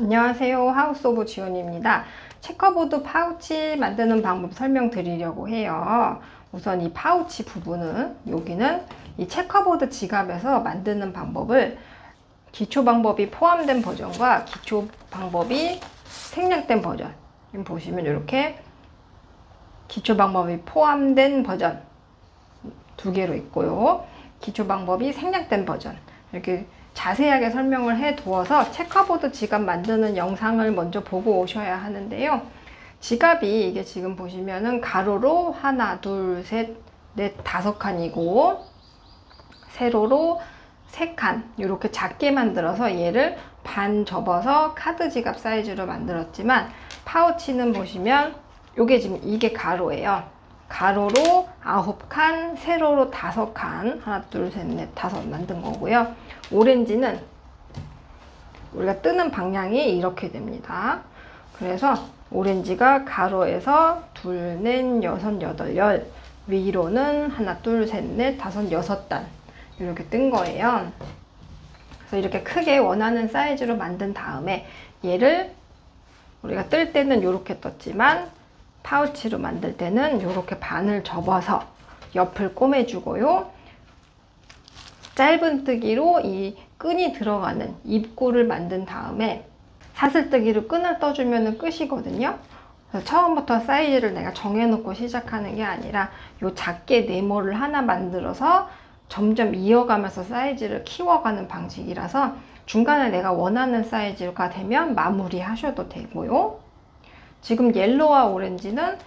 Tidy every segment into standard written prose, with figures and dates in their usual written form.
안녕하세요. 하우스 오브 지원입니다. 체커보드 파우치 만드는 방법 설명드리려고 해요. 우선 이 파우치 부분은 여기는 이 체커보드 지갑에서 만드는 방법을 기초 방법이 포함된 버전과 기초 방법이 생략된 버전, 지금 보시면 이렇게 기초 방법이 포함된 버전 두 개로 있고요. 기초 방법이 생략된 버전 이렇게 자세하게 설명을 해 두어서 체커보드 지갑 만드는 영상을 먼저 보고 오셔야 하는데요. 지갑이 이게 지금 보시면은 가로로 하나, 둘, 셋, 넷, 다섯 칸이고 세로로 세 칸 이렇게 작게 만들어서 얘를 반 접어서 카드 지갑 사이즈로 만들었지만 파우치는 보시면 요게 지금 이게 가로예요. 가로로 9칸, 세로로 5칸, 하나, 둘, 셋, 넷, 다섯 만든 거고요. 오렌지는 우리가 뜨는 방향이 이렇게 됩니다. 그래서 오렌지가 가로에서 둘, 넷, 여섯, 여덟, 열, 위로는 하나, 둘, 셋, 넷, 다섯, 여섯 단 이렇게 뜬 거예요. 그래서 이렇게 크게 원하는 사이즈로 만든 다음에 얘를 우리가 뜰 때는 이렇게 떴지만 파우치로 만들 때는 이렇게 반을 접어서 옆을 꼬매주고요. 짧은 뜨기로 이 끈이 들어가는 입구를 만든 다음에 사슬뜨기로 끈을 떠주면 끝이거든요. 그래서 처음부터 사이즈를 내가 정해놓고 시작하는 게 아니라 요 작게 네모를 하나 만들어서 점점 이어가면서 사이즈를 키워가는 방식이라서 중간에 내가 원하는 사이즈가 되면 마무리 하셔도 되고요. 지금 옐로우와 오렌지는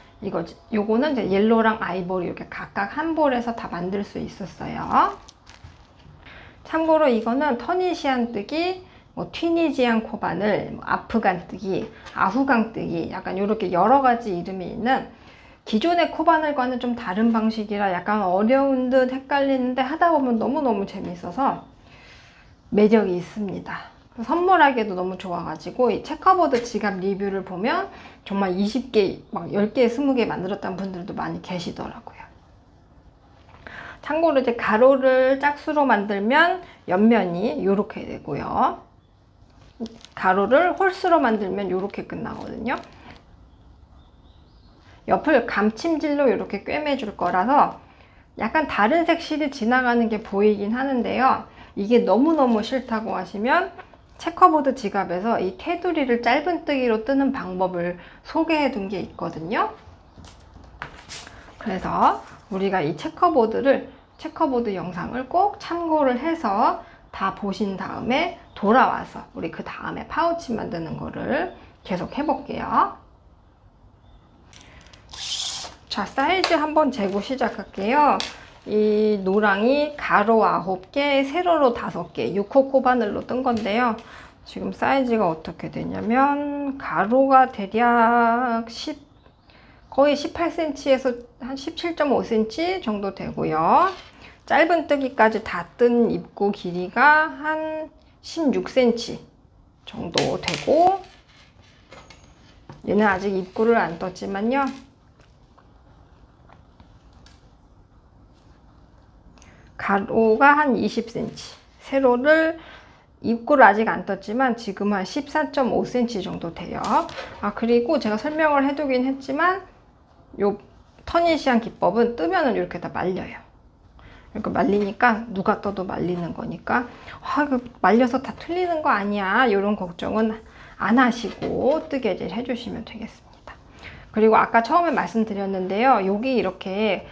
요거는 이제 옐로우랑 아이보리 이렇게 각각 한 볼에서 다 만들 수 있었어요. 참고로 이거는 터니시안 뜨기, 튀니지안 코바늘, 아프간 뜨기, 아후강 뜨기 약간 이렇게 여러 가지 이름이 있는 기존의 코바늘과는 좀 다른 방식이라 약간 어려운 듯 헷갈리는데 하다 보면 너무너무 재밌어서 매력이 있습니다. 선물하기도 너무 좋아가지고 이 체커보드 지갑 리뷰를 보면 정말 20개, 막 10개, 20개 만들었다는 분들도 많이 계시더라고요. 참고로 이제 가로를 짝수로 만들면 옆면이 이렇게 되고요. 가로를 홀수로 만들면 이렇게 끝나거든요. 옆을 감침질로 이렇게 꿰매줄 거라서 약간 다른 색 실이 지나가는 게 보이긴 하는데요. 이게 너무너무 싫다고 하시면 체커보드 지갑에서 이 테두리를 짧은 뜨기로 뜨는 방법을 소개해 둔 게 있거든요. 그래서 우리가 이 체커보드 영상을 꼭 참고를 해서 다 보신 다음에 돌아와서 우리 그 다음에 파우치 만드는 거를 계속 해볼게요. 자, 사이즈 한번 재고 시작할게요. 이 노랑이 가로 9개, 세로로 5개, 6호 코바늘로 뜬 건데요. 지금 사이즈가 어떻게 되냐면 가로가 대략 거의 18cm에서 한 17.5cm 정도 되고요. 짧은 뜨기까지 다 뜬 입구 길이가 한 16cm 정도 되고, 얘는 아직 입구를 안 떴지만요. 가로가 한 20cm, 세로를 입구를 아직 안 떴지만 지금 한 14.5cm 정도 돼요. 그리고 제가 설명을 해두긴 했지만 요 터니시안 기법은 뜨면은 이렇게 다 말려요. 이렇게 말리니까 누가 떠도 말리는 거니까 말려서 다 틀리는 거 아니야 이런 걱정은 안 하시고 뜨개질 해주시면 되겠습니다. 그리고 아까 처음에 말씀드렸는데요, 여기 이렇게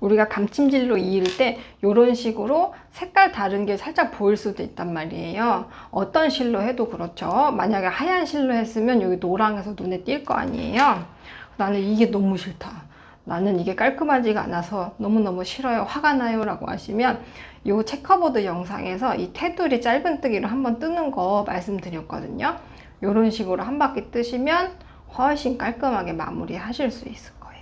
우리가 감침질로 이을 때 이런 식으로 색깔 다른 게 살짝 보일 수도 있단 말이에요. 어떤 실로 해도 그렇죠. 만약에 하얀 실로 했으면 여기 노랑에서 눈에 띌 거 아니에요. 나는 이게 너무 싫다, 나는 이게 깔끔하지가 않아서 너무너무 싫어요, 화가 나요 라고 하시면 이 체커보드 영상에서 이 테두리 짧은 뜨기로 한번 뜨는 거 말씀드렸거든요. 이런 식으로 한 바퀴 뜨시면 훨씬 깔끔하게 마무리 하실 수 있을 거예요.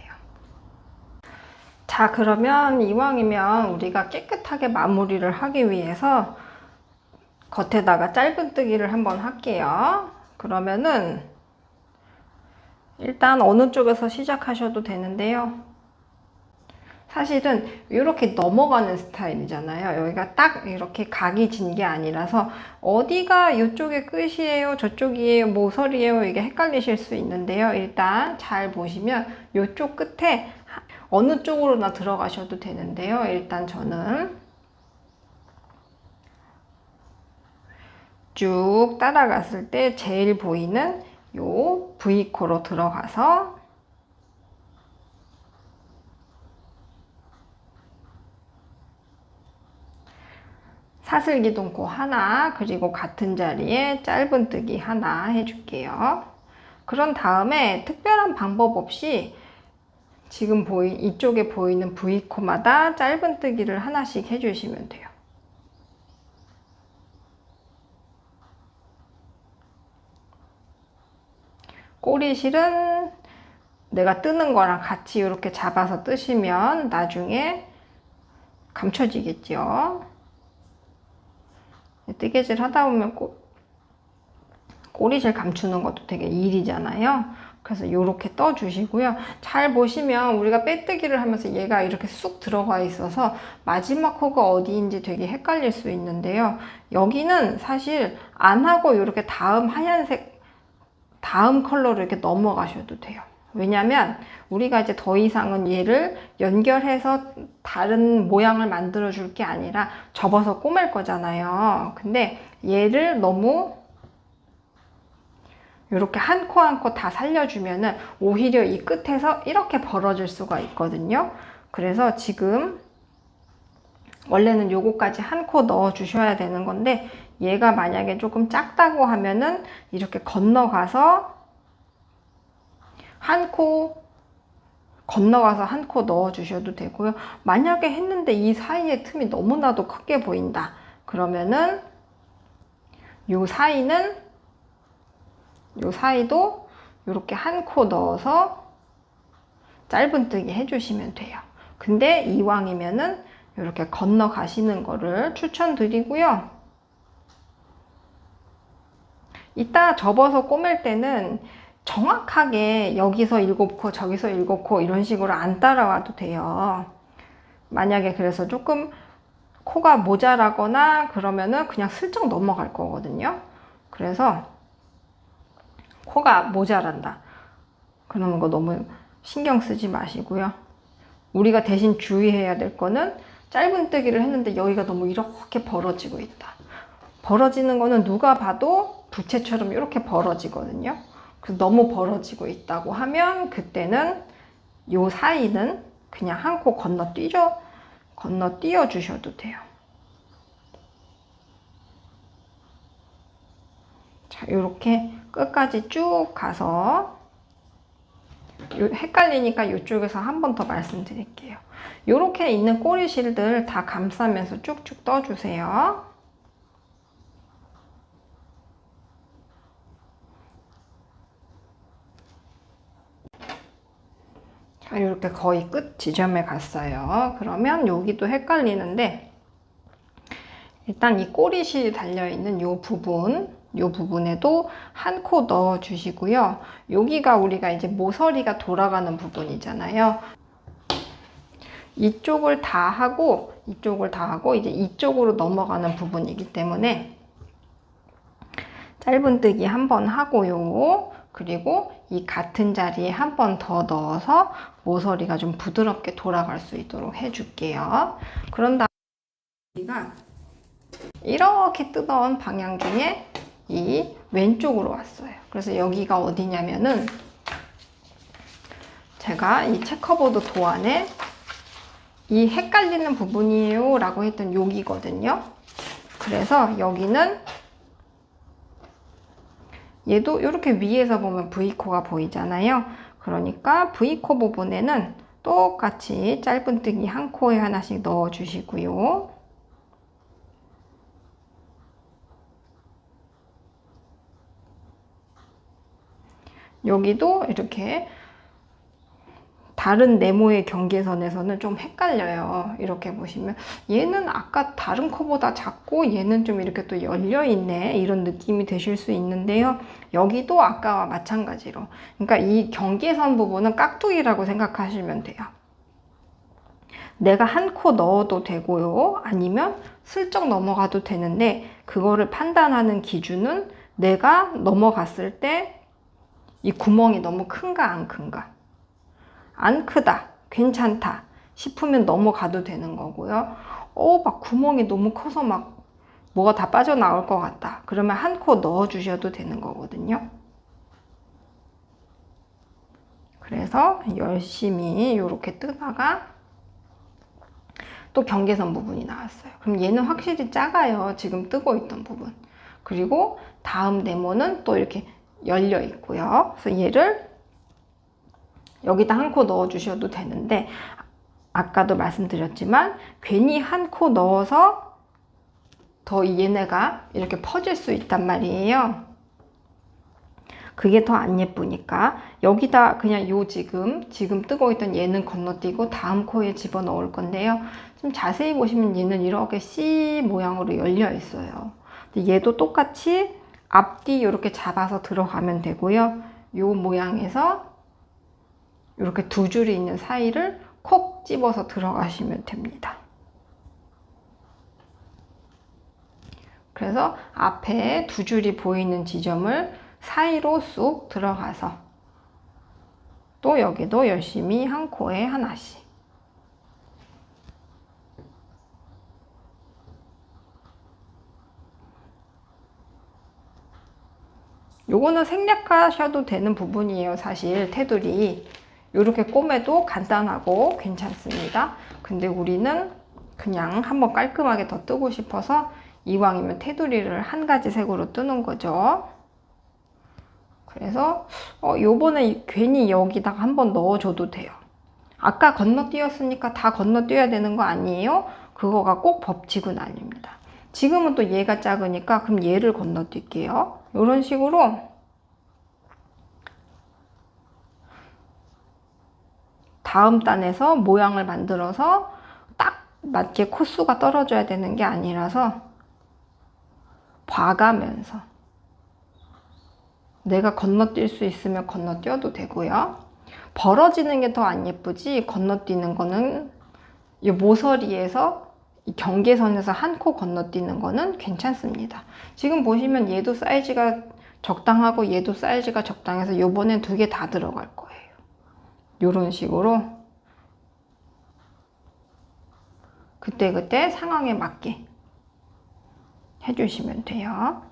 자, 그러면 이왕이면 우리가 깨끗하게 마무리를 하기 위해서 겉에다가 짧은 뜨기를 한번 할게요. 그러면은 일단 어느 쪽에서 시작하셔도 되는데요. 사실은 이렇게 넘어가는 스타일이잖아요. 여기가 딱 이렇게 각이 진 게 아니라서 어디가 이쪽의 끝이에요, 저쪽이에요, 모서리예요, 이게 헷갈리실 수 있는데요. 일단 잘 보시면 이쪽 끝에 어느 쪽으로나 들어가셔도 되는데요. 일단 저는 쭉 따라갔을 때 제일 보이는 요 V코로 들어가서 사슬기둥코 하나, 그리고 같은 자리에 짧은뜨기 하나 해줄게요. 그런 다음에 특별한 방법 없이 지금 이쪽에 보이는 V코마다 짧은뜨기를 하나씩 해주시면 돼요. 꼬리실은 내가 뜨는 거랑 같이 이렇게 잡아서 뜨시면 나중에 감춰지겠죠. 뜨개질 하다 보면 꼬리실 감추는 것도 되게 일이잖아요. 그래서 이렇게 떠주시고요. 잘 보시면 우리가 빼뜨기를 하면서 얘가 이렇게 쑥 들어가 있어서 마지막 코가 어디인지 되게 헷갈릴 수 있는데요. 여기는 사실 안 하고 이렇게 다음 하얀색, 다음 컬러로 이렇게 넘어가셔도 돼요. 왜냐면 우리가 이제 더 이상은 얘를 연결해서 다른 모양을 만들어 줄 게 아니라 접어서 꼬맬 거잖아요. 근데 얘를 너무 이렇게 한 코 한 코 다 살려주면은 오히려 이 끝에서 이렇게 벌어질 수가 있거든요. 그래서 지금 원래는 요거까지 한 코 넣어 주셔야 되는 건데 얘가 만약에 조금 작다고 하면은 이렇게 건너가서 한 코 넣어 주셔도 되고요. 만약에 했는데 이 사이에 틈이 너무나도 크게 보인다 그러면은 요 사이도 이렇게 한 코 넣어서 짧은뜨기 해주시면 돼요. 근데 이왕이면은 이렇게 건너가시는 거를 추천드리고요. 이따 접어서 꼬맬 때는 정확하게 여기서 7코 저기서 7코 이런 식으로 안 따라와도 돼요. 만약에 그래서 조금 코가 모자라거나 그러면은 그냥 슬쩍 넘어갈 거거든요. 그래서 코가 모자란다 그러는 거 너무 신경 쓰지 마시고요. 우리가 대신 주의해야 될 거는 짧은뜨기를 했는데 여기가 너무 이렇게 벌어지고 있다. 벌어지는 거는 누가 봐도 부채처럼 이렇게 벌어지거든요. 그래서 너무 벌어지고 있다고 하면 그때는 요 사이는 그냥 한 코 건너뛰어 주셔도 돼요. 자, 이렇게 끝까지 쭉 가서 헷갈리니까 이쪽에서 한 번 더 말씀드릴게요. 이렇게 있는 꼬리실들 다 감싸면서 쭉쭉 떠주세요. 자, 이렇게 거의 끝 지점에 갔어요. 그러면 여기도 헷갈리는데 일단 이 꼬리실 달려있는 이 부분에도 한 코 넣어 주시고요. 여기가 우리가 이제 모서리가 돌아가는 부분이잖아요. 이쪽을 다 하고 이제 이쪽으로 넘어가는 부분이기 때문에 짧은뜨기 한 번 하고요. 그리고 이 같은 자리에 한 번 더 넣어서 모서리가 좀 부드럽게 돌아갈 수 있도록 해줄게요. 그런 다음에 우리가 이렇게 뜯어온 방향 중에 이 왼쪽으로 왔어요. 그래서 여기가 어디냐면은 제가 이 체커보드 도안에 이 헷갈리는 부분이에요 라고 했던 여기거든요. 그래서 여기는 얘도 이렇게 위에서 보면 V코가 보이잖아요. 그러니까 V코 부분에는 똑같이 짧은뜨기 한 코에 하나씩 넣어 주시고요. 여기도 이렇게 다른 네모의 경계선에서는 좀 헷갈려요. 이렇게 보시면 얘는 아까 다른 코보다 작고 얘는 좀 이렇게 또 열려있네 이런 느낌이 드실 수 있는데요. 여기도 아까와 마찬가지로 그러니까 이 경계선 부분은 깍두기라고 생각하시면 돼요. 내가 한 코 넣어도 되고요. 아니면 슬쩍 넘어가도 되는데 그거를 판단하는 기준은 내가 넘어갔을 때 이 구멍이 너무 큰가 안 큰가. 안 크다, 괜찮다 싶으면 넘어가도 되는 거고요. 막 구멍이 너무 커서 막 뭐가 다 빠져나올 것 같다. 그러면 한 코 넣어 주셔도 되는 거거든요. 그래서 열심히 이렇게 뜨다가 또 경계선 부분이 나왔어요. 그럼 얘는 확실히 작아요. 지금 뜨고 있던 부분. 그리고 다음 네모는 또 이렇게 열려 있고요. 그래서 얘를 여기다 한 코 넣어 주셔도 되는데 아까도 말씀드렸지만 괜히 한 코 넣어서 더 얘네가 이렇게 퍼질 수 있단 말이에요. 그게 더 안 예쁘니까 여기다 그냥 지금 뜨고 있던 얘는 건너뛰고 다음 코에 집어넣을 건데요. 좀 자세히 보시면 얘는 이렇게 C 모양으로 열려 있어요. 얘도 똑같이 앞뒤 이렇게 잡아서 들어가면 되고요. 이 모양에서 이렇게 두 줄이 있는 사이를 콕 집어서 들어가시면 됩니다. 그래서 앞에 두 줄이 보이는 지점을 사이로 쑥 들어가서 또 여기도 열심히 한 코에 하나씩. 요거는 생략하셔도 되는 부분이에요. 사실 테두리 이렇게 꼬매도 간단하고 괜찮습니다. 근데 우리는 그냥 한번 깔끔하게 더 뜨고 싶어서 이왕이면 테두리를 한 가지 색으로 뜨는 거죠. 그래서 요번에 괜히 여기다가 한번 넣어줘도 돼요. 아까 건너뛰었으니까 다 건너뛰어야 되는 거 아니에요? 그거가 꼭 법칙은 아닙니다. 지금은 또 얘가 작으니까 그럼 얘를 건너뛸게요. 이런 식으로 다음 단에서 모양을 만들어서 딱 맞게 코수가 떨어져야 되는 게 아니라서 봐가면서 내가 건너뛸 수 있으면 건너뛰어도 되고요. 벌어지는 게 더 안 예쁘지 건너뛰는 거는 이 모서리에서 이 경계선에서 한 코 건너뛰는 거는 괜찮습니다. 지금 보시면 얘도 사이즈가 적당하고 얘도 사이즈가 적당해서 요번엔 두 개 다 들어갈 거예요. 요런 식으로 그때그때 상황에 맞게 해주시면 돼요.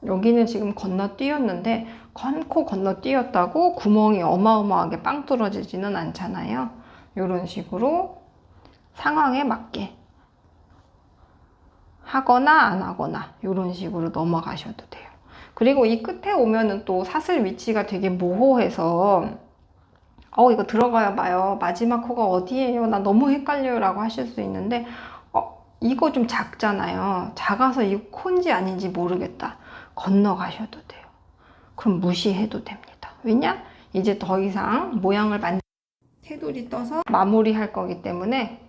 여기는 지금 건너뛰었는데 한 코 건너뛰었다고 구멍이 어마어마하게 빵 뚫어지지는 않잖아요. 이런 식으로 상황에 맞게 하거나 안 하거나 이런 식으로 넘어가셔도 돼요. 그리고 이 끝에 오면은 또 사슬 위치가 되게 모호해서 이거 들어가야 봐요. 마지막 코가 어디예요? 나 너무 헷갈려요 라고 하실 수 있는데 이거 좀 작잖아요. 작아서 이거 콘지 아닌지 모르겠다. 건너가셔도 돼요. 그럼 무시해도 됩니다. 왜냐? 이제 더 이상 모양을 테두리 떠서 마무리할 거기 때문에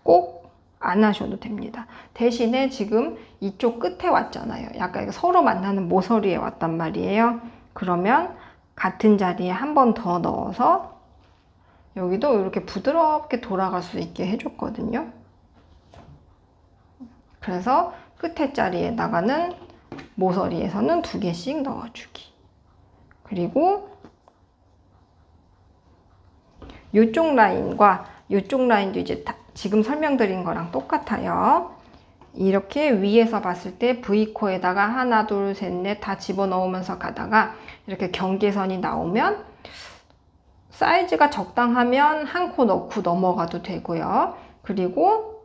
꼭 안 하셔도 됩니다. 대신에 지금 이쪽 끝에 왔잖아요. 약간 서로 만나는 모서리에 왔단 말이에요. 그러면 같은 자리에 한 번 더 넣어서 여기도 이렇게 부드럽게 돌아갈 수 있게 해줬거든요. 그래서 끝에 자리에다가는 모서리에서는 두 개씩 넣어주기. 그리고 이쪽 라인과 이쪽 라인도 이제 지금 설명드린 거랑 똑같아요. 이렇게 위에서 봤을 때 V코에다가 하나, 둘, 셋, 넷 다 집어넣으면서 가다가 이렇게 경계선이 나오면 사이즈가 적당하면 한 코 넣고 넘어가도 되고요. 그리고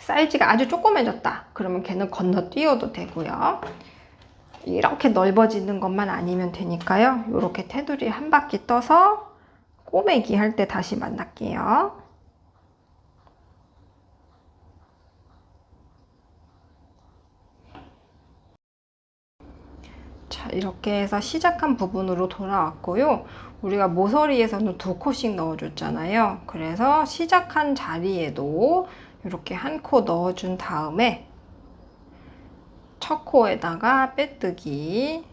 사이즈가 아주 조그매졌다. 그러면 걔는 건너뛰어도 되고요. 이렇게 넓어지는 것만 아니면 되니까요. 이렇게 테두리 한 바퀴 떠서 꼬매기 할 때 다시 만날게요. 자, 이렇게 해서 시작한 부분으로 돌아왔고요. 우리가 모서리에서는 2코씩 넣어줬잖아요. 그래서 시작한 자리에도 이렇게 한 코 넣어준 다음에 첫 코에다가 빼뜨기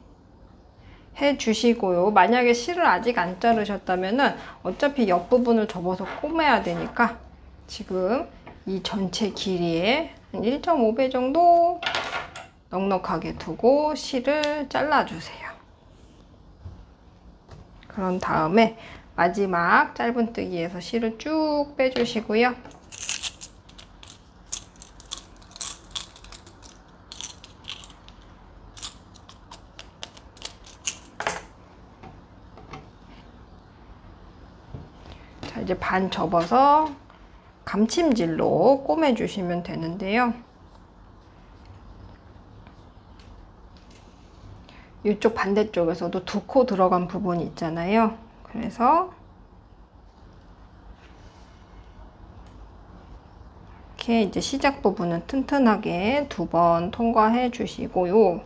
해주시고요. 만약에 실을 아직 안 자르셨다면은 어차피 옆부분을 접어서 꼬매야 되니까 지금 이 전체 길이의 한 1.5배 정도 넉넉하게 두고 실을 잘라주세요. 그런 다음에 마지막 짧은뜨기에서 실을 쭉 빼주시고요. 자, 이제 반 접어서 감침질로 꼬매주시면 되는데요. 이쪽 반대쪽에서도 2코 들어간 부분이 있잖아요. 그래서 이렇게 이제 시작 부분은 튼튼하게 2번 통과해 주시고요.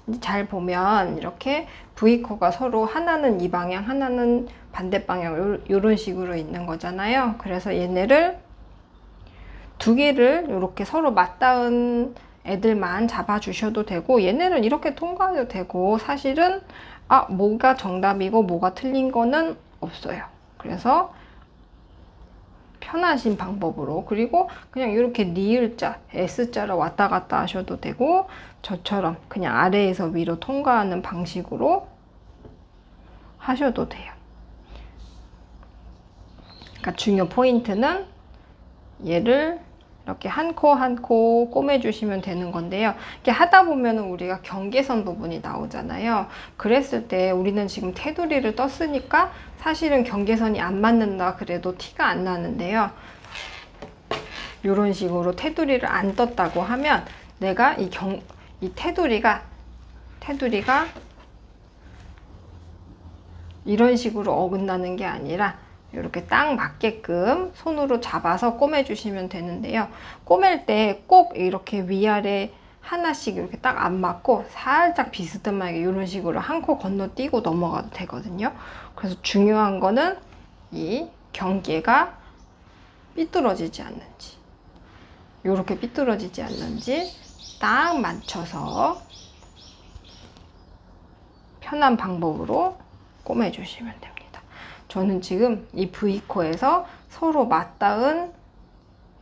이제 잘 보면 이렇게 V코가 서로 하나는 이 방향, 하나는 반대 방향 이런 식으로 있는 거잖아요. 그래서 얘네를 2개를 이렇게 서로 맞닿은 애들만 잡아주셔도 되고 얘네를 이렇게 통과해도 되고 사실은 뭐가 정답이고 뭐가 틀린 거는 없어요. 그래서 편하신 방법으로 그리고 그냥 이렇게 니을자, S자로 왔다 갔다 하셔도 되고 저처럼 그냥 아래에서 위로 통과하는 방식으로 하셔도 돼요. 그러니까 중요 포인트는 얘를 이렇게 한 코 한 코 꼬매주시면 되는 건데요. 이렇게 하다 보면 우리가 경계선 부분이 나오잖아요. 그랬을 때 우리는 지금 테두리를 떴으니까 사실은 경계선이 안 맞는다 그래도 티가 안 나는데요. 이런 식으로 테두리를 안 떴다고 하면 내가 이 테두리가 이런 식으로 어긋나는 게 아니라 이렇게 딱 맞게끔 손으로 잡아서 꼬매주시면 되는데요. 꼬맬 때 꼭 이렇게 위아래 하나씩 이렇게 딱 안 맞고 살짝 비스듬하게 이런 식으로 한 코 건너뛰고 넘어가도 되거든요. 그래서 중요한 거는 이 경계가 삐뚤어지지 않는지, 이렇게 삐뚤어지지 않는지 딱 맞춰서 편한 방법으로 꼬매주시면 됩니다. 저는 지금 이 V코에서 서로 맞닿은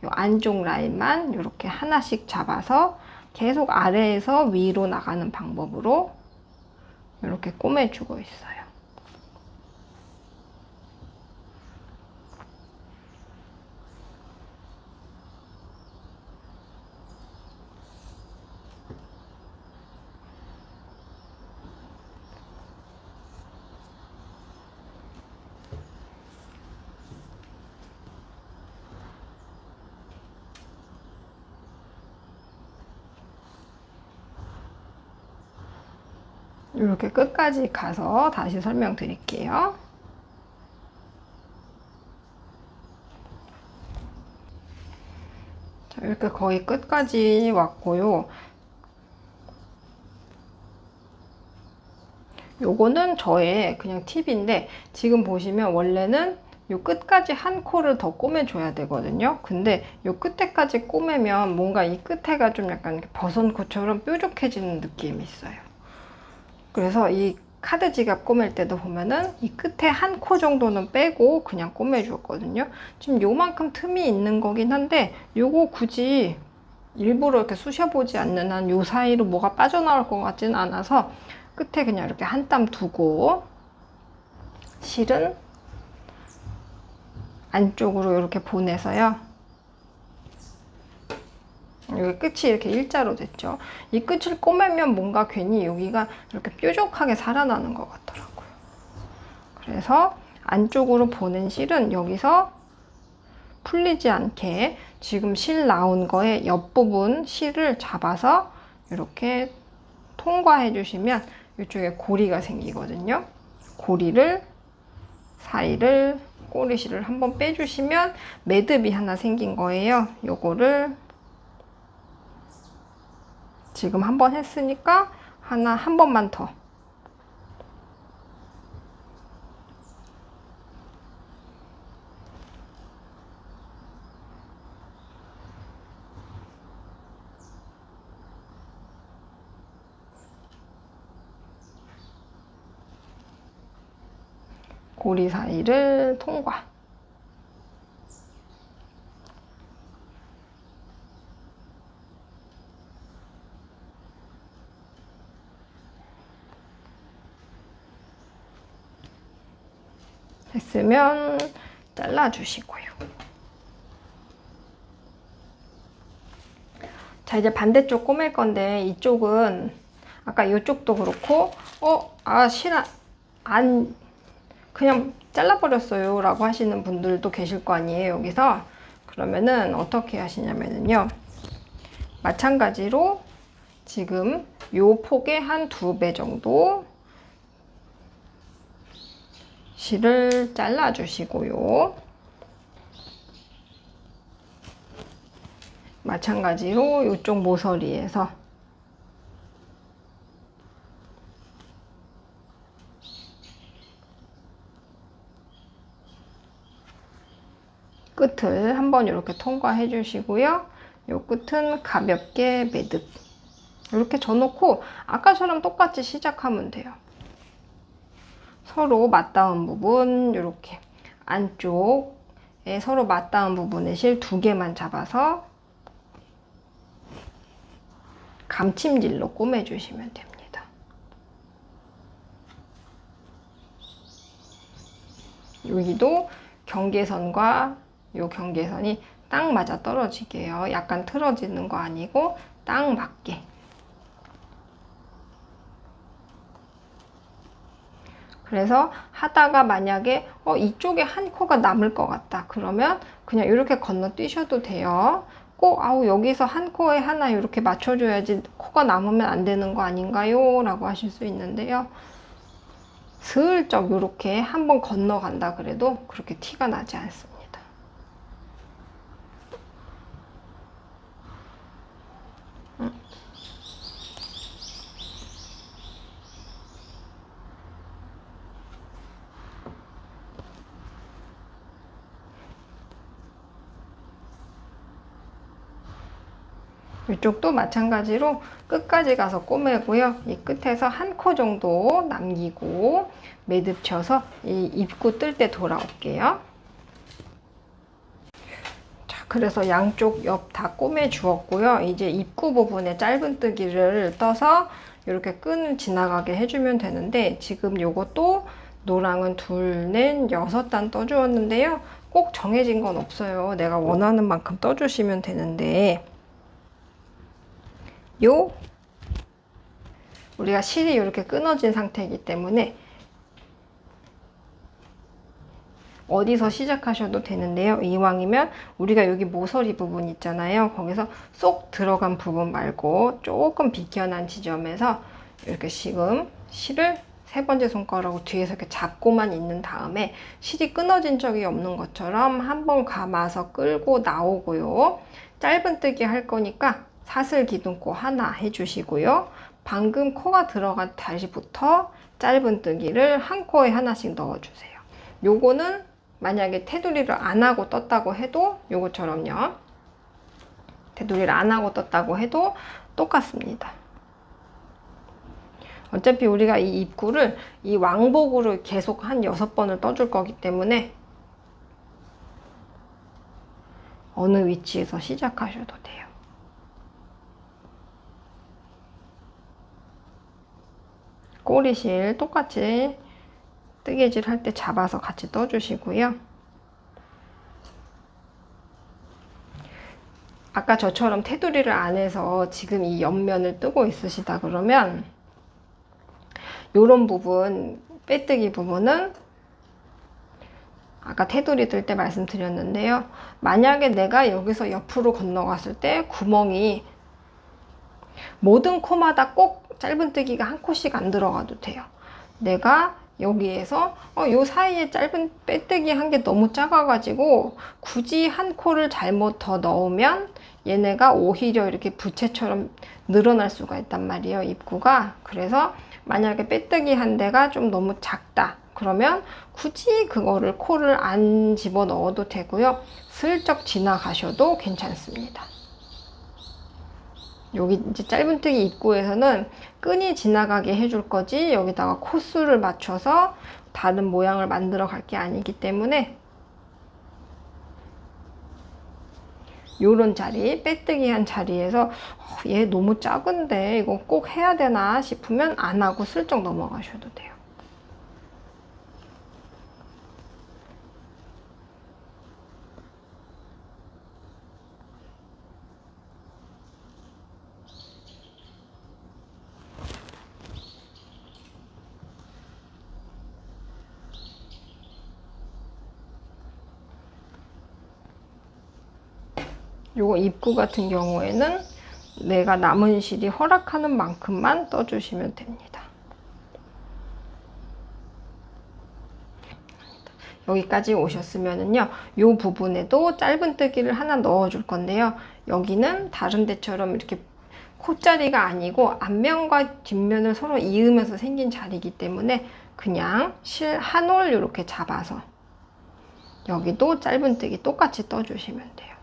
이 안쪽 라인만 이렇게 하나씩 잡아서 계속 아래에서 위로 나가는 방법으로 이렇게 꼬매주고 있어요. 이렇게 끝까지 가서 다시 설명드릴게요. 자, 이렇게 거의 끝까지 왔고요. 요거는 저의 그냥 팁인데 지금 보시면 원래는 요 끝까지 한 코를 더 꼬매줘야 되거든요. 근데 요 끝에까지 꼬매면 뭔가 이 끝에가 좀 약간 버선코처럼 뾰족해지는 느낌이 있어요. 그래서 이 카드 지갑 꼬맬 때도 보면은 이 끝에 한 코 정도는 빼고 그냥 꼬매주었거든요. 지금 요만큼 틈이 있는 거긴 한데 요거 굳이 일부러 이렇게 쑤셔보지 않는 한 요 사이로 뭐가 빠져나올 것 같지는 않아서 끝에 그냥 이렇게 한 땀 두고 실은 안쪽으로 이렇게 보내서요. 여기 끝이 이렇게 일자로 됐죠. 이 끝을 꼬매면 뭔가 괜히 여기가 이렇게 뾰족하게 살아나는 것 같더라고요. 그래서 안쪽으로 보낸 실은 여기서 풀리지 않게 지금 실 나온 거에 옆부분 실을 잡아서 이렇게 통과해 주시면 이쪽에 고리가 생기거든요. 고리를 사이를 꼬리실을 한번 빼주시면 매듭이 하나 생긴 거예요. 요거를 지금 한번 했으니까 한 번만 더. 고리 사이를 통과. 했으면 잘라주시고요. 자, 이제 반대쪽 꼬맬 건데 이쪽은 아까 이쪽도 그렇고 안 그냥 잘라버렸어요 라고 하시는 분들도 계실 거 아니에요. 여기서 그러면은 어떻게 하시냐면요, 마찬가지로 지금 요 폭의 한 2배 정도 실을 잘라 주시고요. 마찬가지로 이쪽 모서리에서 끝을 한번 이렇게 통과해 주시고요. 이 끝은 가볍게 매듭 이렇게 져놓고 아까처럼 똑같이 시작하면 돼요. 서로 맞닿은 부분 이렇게 안쪽에 서로 맞닿은 부분에 실 2개만 잡아서 감침질로 꼬매주시면 됩니다. 여기도 경계선과 요 경계선이 딱 맞아 떨어지게요. 약간 틀어지는 거 아니고 딱 맞게. 그래서 하다가 만약에 이쪽에 한 코가 남을 것 같다 그러면 그냥 이렇게 건너뛰셔도 돼요. 꼭 여기서 한 코에 하나 이렇게 맞춰줘야지 코가 남으면 안 되는 거 아닌가요? 라고 하실 수 있는데요. 슬쩍 이렇게 한번 건너간다 그래도 그렇게 티가 나지 않습니다. 이쪽도 마찬가지로 끝까지 가서 꼬매고요. 이 끝에서 한 코 정도 남기고 매듭 쳐서 이 입구 뜰 때 돌아올게요. 자, 그래서 양쪽 옆 다 꼬매 주었고요. 이제 입구 부분에 짧은뜨기를 떠서 이렇게 끈을 지나가게 해주면 되는데 지금 요것도 노랑은 2, 넷, 6단 떠주었는데요. 꼭 정해진 건 없어요. 내가 원하는 만큼 떠주시면 되는데 우리가 실이 이렇게 끊어진 상태이기 때문에 어디서 시작하셔도 되는데요. 이왕이면 우리가 여기 모서리 부분 있잖아요. 거기서 쏙 들어간 부분 말고 조금 비껴난 지점에서 이렇게 지금 실을 3번째 손가락으로 뒤에서 이렇게 잡고만 있는 다음에 실이 끊어진 적이 없는 것처럼 한번 감아서 끌고 나오고요. 짧은뜨기 할 거니까 사슬 기둥코 하나 해주시고요. 방금 코가 들어간 다리부터 짧은뜨기를 한 코에 하나씩 넣어주세요. 요거는 만약에 테두리를 안 하고 떴다고 해도 요것처럼요. 테두리를 안 하고 떴다고 해도 똑같습니다. 어차피 우리가 이 입구를 이 왕복으로 계속 한 6번을 떠줄 거기 때문에 어느 위치에서 시작하셔도 돼요. 꼬리실 똑같이 뜨개질 할 때 잡아서 같이 떠주시고요. 아까 저처럼 테두리를 안 해서 지금 이 옆면을 뜨고 있으시다 그러면 요런 부분, 빼뜨기 부분은 아까 테두리 뜰 때 말씀드렸는데요. 만약에 내가 여기서 옆으로 건너갔을 때 구멍이 모든 코마다 꼭 짧은뜨기가 한 코씩 안 들어가도 돼요. 내가 여기에서 요 사이에 짧은 빼뜨기 한 게 너무 작아가지고 굳이 한 코를 잘못 더 넣으면 얘네가 오히려 이렇게 부채처럼 늘어날 수가 있단 말이에요, 입구가. 그래서 만약에 빼뜨기 한 대가 좀 너무 작다 그러면 굳이 그거를 코를 안 집어 넣어도 되고요, 슬쩍 지나가셔도 괜찮습니다. 여기 이제 짧은뜨기 입구에서는 끈이 지나가게 해줄 거지 여기다가 코수를 맞춰서 다른 모양을 만들어 갈 게 아니기 때문에 요런 자리, 빼뜨기 한 자리에서 얘 너무 작은데 이거 꼭 해야 되나 싶으면 안 하고 슬쩍 넘어가셔도 돼요. 요거 입구 같은 경우에는 내가 남은 실이 허락하는 만큼만 떠주시면 됩니다. 여기까지 오셨으면은요, 요 부분에도 짧은뜨기를 하나 넣어 줄 건데요, 여기는 다른 데처럼 이렇게 콧자리가 아니고 앞면과 뒷면을 서로 이으면서 생긴 자리이기 때문에 그냥 실 한 올 이렇게 잡아서 여기도 짧은뜨기 똑같이 떠주시면 돼요.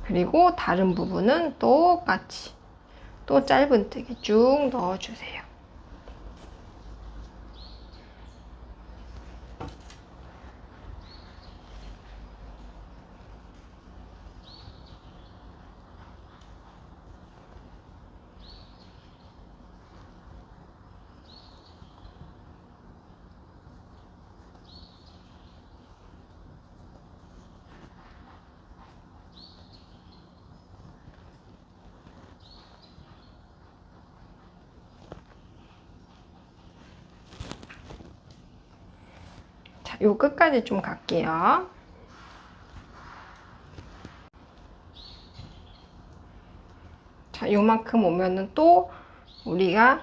그리고 다른 부분은 똑같이 또 짧은뜨기 쭉 넣어주세요. 요 끝까지 좀 갈게요. 자, 요만큼 오면은 또 우리가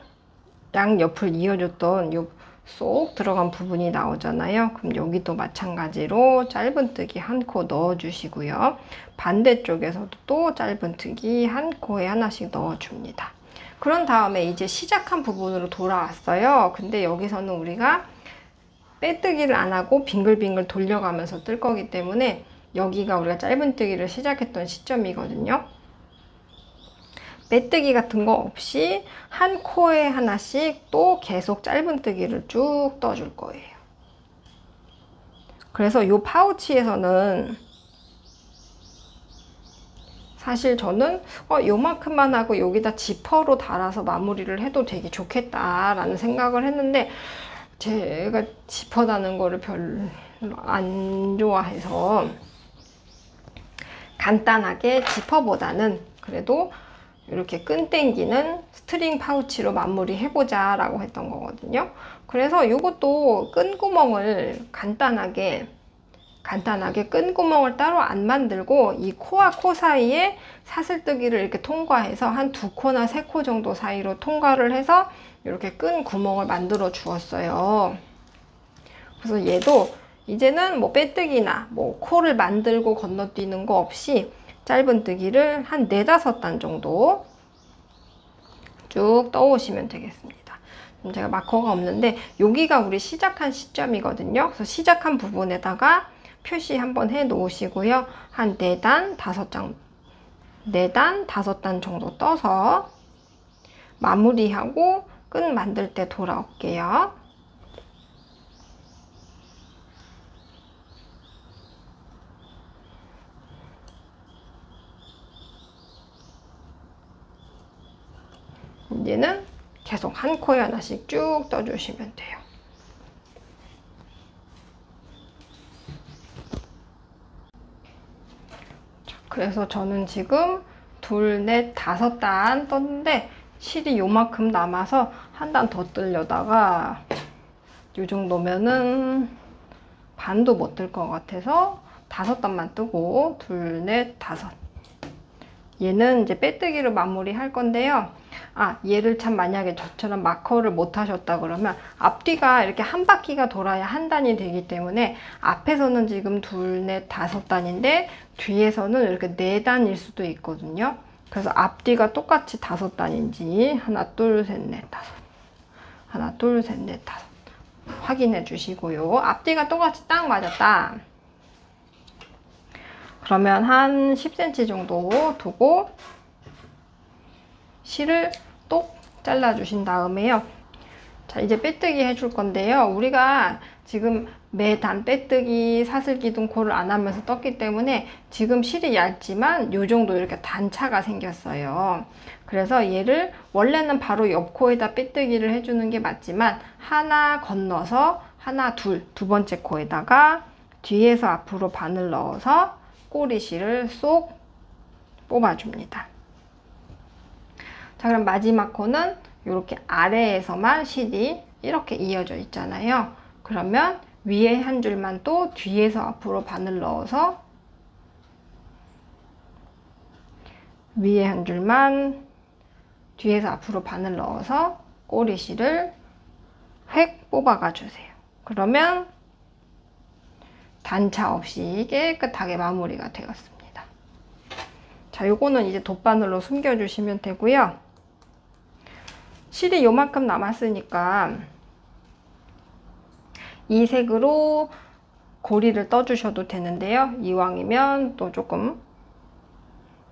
양옆을 이어줬던 요 쏙 들어간 부분이 나오잖아요. 그럼 여기도 마찬가지로 짧은뜨기 한 코 넣어주시고요. 반대쪽에서도 또 짧은뜨기 한 코에 하나씩 넣어줍니다. 그런 다음에 이제 시작한 부분으로 돌아왔어요. 근데 여기서는 우리가 빼뜨기를 안 하고 빙글빙글 돌려가면서 뜰 거기 때문에 여기가 우리가 짧은뜨기를 시작했던 시점이거든요. 빼뜨기 같은 거 없이 한 코에 하나씩 또 계속 짧은뜨기를 쭉 떠줄 거예요. 그래서 이 파우치에서는 사실 저는 요만큼만 하고 여기다 지퍼로 달아서 마무리를 해도 되게 좋겠다라는 생각을 했는데 제가 지퍼 다는 거를 별로 안 좋아해서 간단하게 지퍼보다는 그래도 이렇게 끈 땡기는 스트링 파우치로 마무리 해보자 라고 했던 거거든요. 그래서 이것도 끈 구멍을 간단하게 끈 구멍을 따로 안 만들고 이 코와 코 사이에 사슬뜨기를 이렇게 통과해서 한 2코나 3코 정도 사이로 통과를 해서 이렇게 끈 구멍을 만들어 주었어요. 그래서 얘도 이제는 뭐 빼뜨기나 뭐 코를 만들고 건너뛰는 거 없이 짧은뜨기를 한 4-5단 정도 쭉 떠오시면 되겠습니다. 제가 마커가 없는데 여기가 우리 시작한 시점이거든요. 그래서 시작한 부분에다가 표시 한번 해 놓으시고요. 한 4단, 5단 정도 떠서 마무리하고 끈 만들 때 돌아올게요. 이제는 계속 한 코에 하나씩 쭉 떠주시면 돼요. 자, 그래서 저는 지금 2, 4, 5단 떴는데 실이 요만큼 남아서 한 단 더 뜨려다가 요 정도면은 반도 못 뜰 것 같아서 5단만 뜨고 둘, 넷, 다섯. 얘는 이제 빼뜨기로 마무리 할 건데요. 얘를 참 만약에 저처럼 마커를 못 하셨다 그러면 앞뒤가 이렇게 한 바퀴가 돌아야 한 단이 되기 때문에 앞에서는 지금 둘, 넷, 다섯 단인데 뒤에서는 이렇게 네 단일 수도 있거든요. 그래서 앞뒤가 똑같이 다섯 단인지 하나, 둘, 셋, 넷, 다섯. 하나, 둘, 셋, 넷, 다섯. 확인해 주시고요. 앞뒤가 똑같이 딱 맞았다. 그러면 한 10cm 정도 두고 실을 똑 잘라 주신 다음에요. 자, 이제 빼뜨기 해줄 건데요. 우리가 지금 매단 빼뜨기, 사슬기둥 코를 안 하면서 떴기 때문에 지금 실이 얇지만 요 정도 이렇게 단차가 생겼어요. 그래서 얘를 원래는 바로 옆 코에다 빼뜨기를 해주는 게 맞지만 하나 건너서 하나, 두 번째 코에다가 뒤에서 앞으로 바늘 넣어서 꼬리실을 쏙 뽑아줍니다. 자, 그럼 마지막 코는 이렇게 아래에서만 실이 이렇게 이어져 있잖아요. 그러면 위에 한 줄만 또 뒤에서 앞으로 바늘 넣어서 위에 한 줄만 뒤에서 앞으로 바늘 넣어서 꼬리실을 획 뽑아가 주세요. 그러면 단차 없이 깨끗하게 마무리가 되었습니다. 자, 요거는 이제 돗바늘로 숨겨주시면 되고요. 실이 요만큼 남았으니까 이 색으로 고리를 떠주셔도 되는데요. 이왕이면 또 조금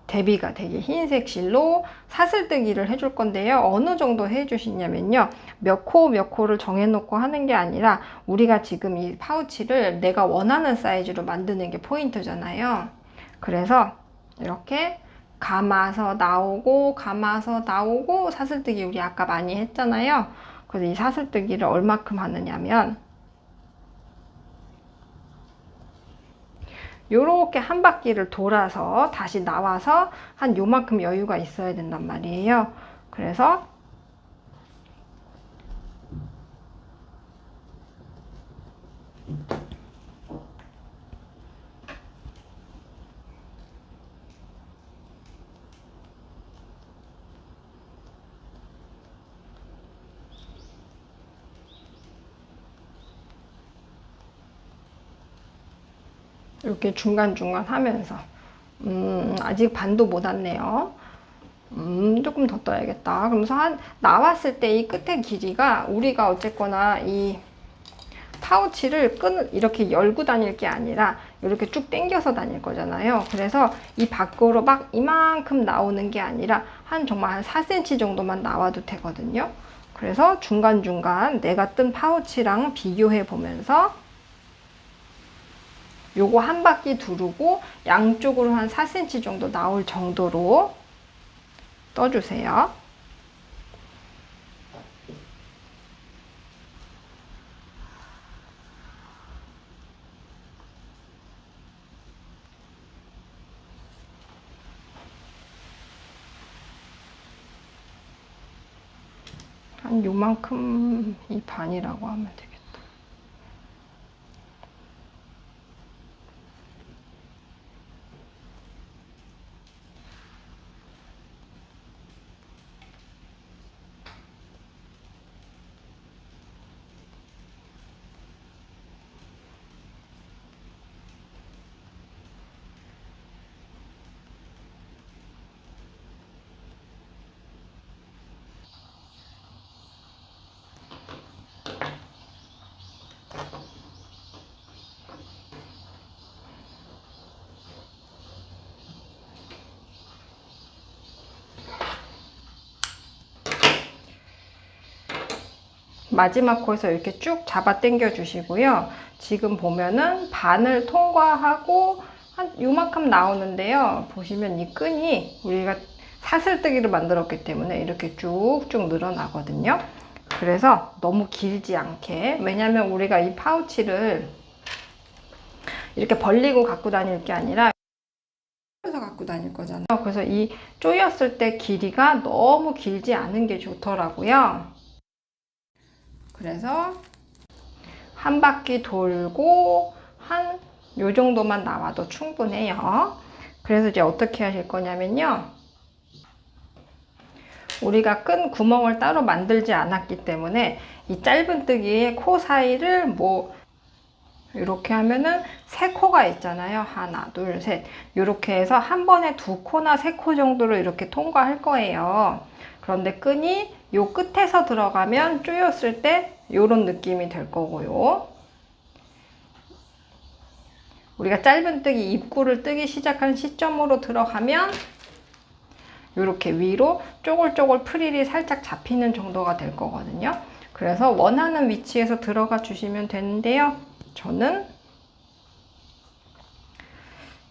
대비가 되게 흰색 실로 사슬뜨기를 해줄 건데요. 어느 정도 해주시냐면요. 몇 코를 정해놓고 하는 게 아니라 우리가 지금 이 파우치를 내가 원하는 사이즈로 만드는 게 포인트잖아요. 그래서 이렇게 감아서 나오고 감아서 나오고 사슬뜨기 우리 아까 많이 했잖아요. 그래서 이 사슬뜨기를 얼마큼 하느냐면 요렇게 한 바퀴를 돌아서 다시 나와서 한 요만큼 여유가 있어야 된단 말이에요. 그래서 이렇게 중간중간 하면서 아직 반도 못 왔네요. 조금 더 떠야겠다. 그러면서 나왔을 때 이 끝의 길이가 우리가 어쨌거나 이 파우치를 이렇게 열고 다닐 게 아니라 이렇게 쭉 당겨서 다닐 거잖아요. 그래서 이 밖으로 막 이만큼 나오는 게 아니라 정말 한 4cm 정도만 나와도 되거든요. 그래서 중간중간 내가 뜬 파우치랑 비교해 보면서 요거 한 바퀴 두르고 양쪽으로 한 4cm 정도 나올 정도로 떠주세요. 한 요만큼이 반이라고 하면 되겠다. 마지막 코에서 이렇게 쭉 잡아 당겨 주시고요. 지금 보면은 반을 통과하고 한 요만큼 나오는데요. 보시면 이 끈이 우리가 사슬뜨기를 만들었기 때문에 이렇게 쭉쭉 늘어나거든요. 그래서 너무 길지 않게, 왜냐면 우리가 이 파우치를 이렇게 벌리고 갖고 다닐 게 아니라 해서 갖고 다닐 거잖아요. 그래서 이 조였을 때 길이가 너무 길지 않은 게 좋더라고요. 그래서 한 바퀴 돌고 한 요 정도만 나와도 충분해요. 그래서 이제 어떻게 하실 거냐면요. 우리가 끈 구멍을 따로 만들지 않았기 때문에 이 짧은뜨기의 코 사이를 이렇게 하면은 세 코가 있잖아요. 하나, 둘, 셋. 이렇게 해서 한 번에 두 코나 세 코 정도로 이렇게 통과할 거예요. 그런데 끈이 요 끝에서 들어가면 조였을 때 요런 느낌이 될 거고요. 우리가 짧은뜨기 입구를 뜨기 시작하는 시점으로 들어가면 이렇게 위로 쪼글쪼글 프릴이 살짝 잡히는 정도가 될 거거든요. 그래서 원하는 위치에서 들어가 주시면 되는데요. 저는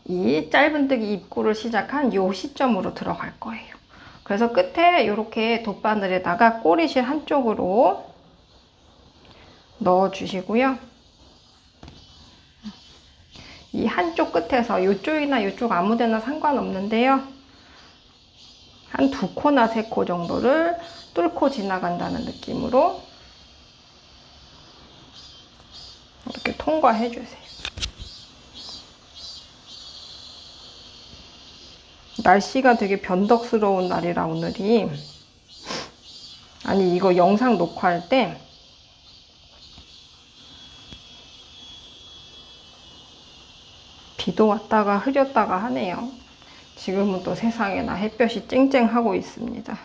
이 짧은뜨기 입구를 시작한 이 시점으로 들어갈 거예요. 그래서 끝에 이렇게 돗바늘에다가 꼬리실 한쪽으로 넣어 주시고요. 이 한쪽 끝에서 이쪽이나 이쪽 아무데나 상관없는데요. 한 두 코나 세 코 정도를 뚫고 지나간다는 느낌으로 이렇게 통과해 주세요. 날씨가 되게 변덕스러운 날이라 오늘이. 아니 이거 영상 녹화할 때 비도 왔다가 흐렸다가 하네요. 지금은 또 세상에나 햇볕이 쨍쨍하고 있습니다.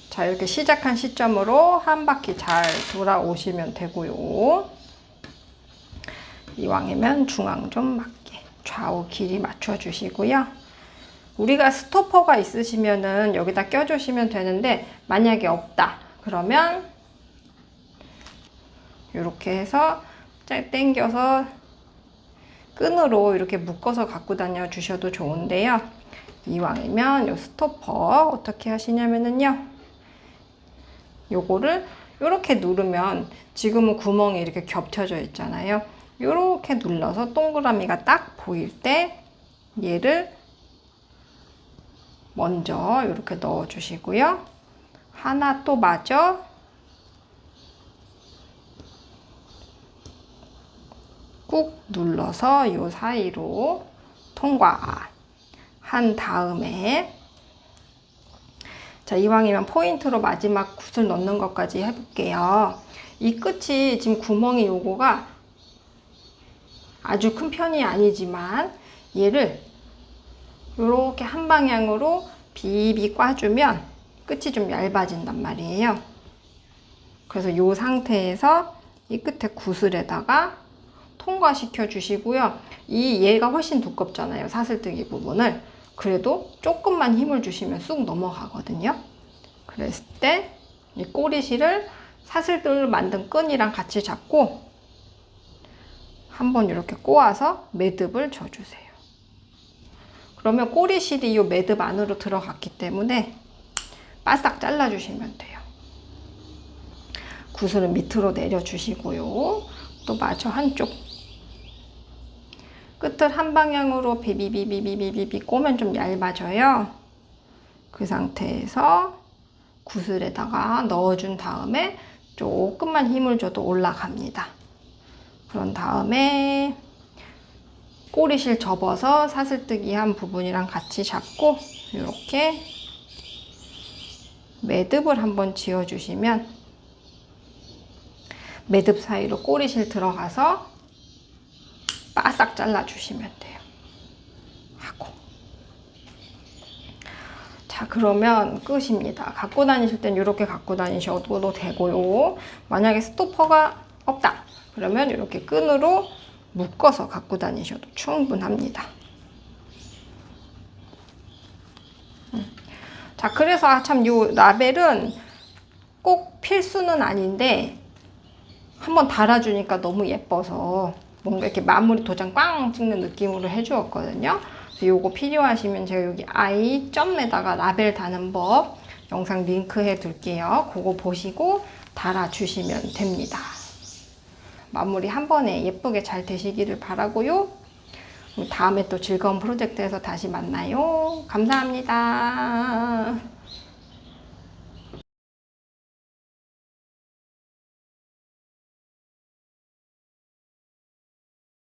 자, 이렇게 시작한 시점으로 한 바퀴 잘 돌아오시면 되고요. 이왕이면 중앙 좀 맞게 좌우 길이 맞춰 주시고요. 우리가 스토퍼가 있으시면은 여기다 껴주시면 되는데 만약에 없다 그러면 이렇게 해서 쫙 당겨서 끈으로 이렇게 묶어서 갖고 다녀 주셔도 좋은데요. 이왕이면 이 스토퍼 어떻게 하시냐면은요. 요거를 이렇게 누르면 지금은 구멍이 이렇게 겹쳐져 있잖아요. 이렇게 눌러서 동그라미가 딱 보일 때 얘를 먼저 이렇게 넣어 주시고요. 하나 또 마저 꾹 눌러서 이 사이로 통과한 다음에 자, 이왕이면 포인트로 마지막 굿을 넣는 것까지 해볼게요. 이 끝이 지금 구멍이 요거가 아주 큰 편이 아니지만 얘를 이렇게 한 방향으로 비비 꽈주면 끝이 좀 얇아진단 말이에요. 그래서 이 상태에서 이 끝에 구슬에다가 통과시켜 주시고요. 얘가 훨씬 두껍잖아요. 사슬뜨기 부분을. 그래도 조금만 힘을 주시면 쑥 넘어가거든요. 그랬을 때 이 꼬리실을 사슬들로 만든 끈이랑 같이 잡고 한번 이렇게 꼬아서 매듭을 줘주세요. 그러면 꼬리실이 이 매듭 안으로 들어갔기 때문에 바싹 잘라주시면 돼요. 구슬은 밑으로 내려주시고요. 또 마저 한쪽 끝을 한 방향으로 비비비비비비비 꼬면 좀 얇아져요. 그 상태에서 구슬에다가 넣어준 다음에 조금만 힘을 줘도 올라갑니다. 그런 다음에 꼬리실 접어서 사슬뜨기 한 부분이랑 같이 잡고 이렇게 매듭을 한번 지어주시면 매듭 사이로 꼬리실 들어가서 바싹 잘라주시면 돼요. 하고. 자, 그러면 끝입니다. 갖고 다니실 땐 이렇게 갖고 다니셔도 되고요. 만약에 스토퍼가 없다. 그러면 이렇게 끈으로 묶어서 갖고 다니셔도 충분합니다. 자, 그래서 참 요 라벨은 꼭 필수는 아닌데 한번 달아주니까 너무 예뻐서 뭔가 이렇게 마무리 도장 꽝 찍는 느낌으로 해주었거든요. 그래서 요거 필요하시면 제가 여기 i.에다가 라벨 다는 법 영상 링크해 둘게요. 그거 보시고 달아주시면 됩니다. 마무리 한 번에 예쁘게 잘 되시기를 바라고요. 다음에 또 즐거운 프로젝트에서 다시 만나요. 감사합니다.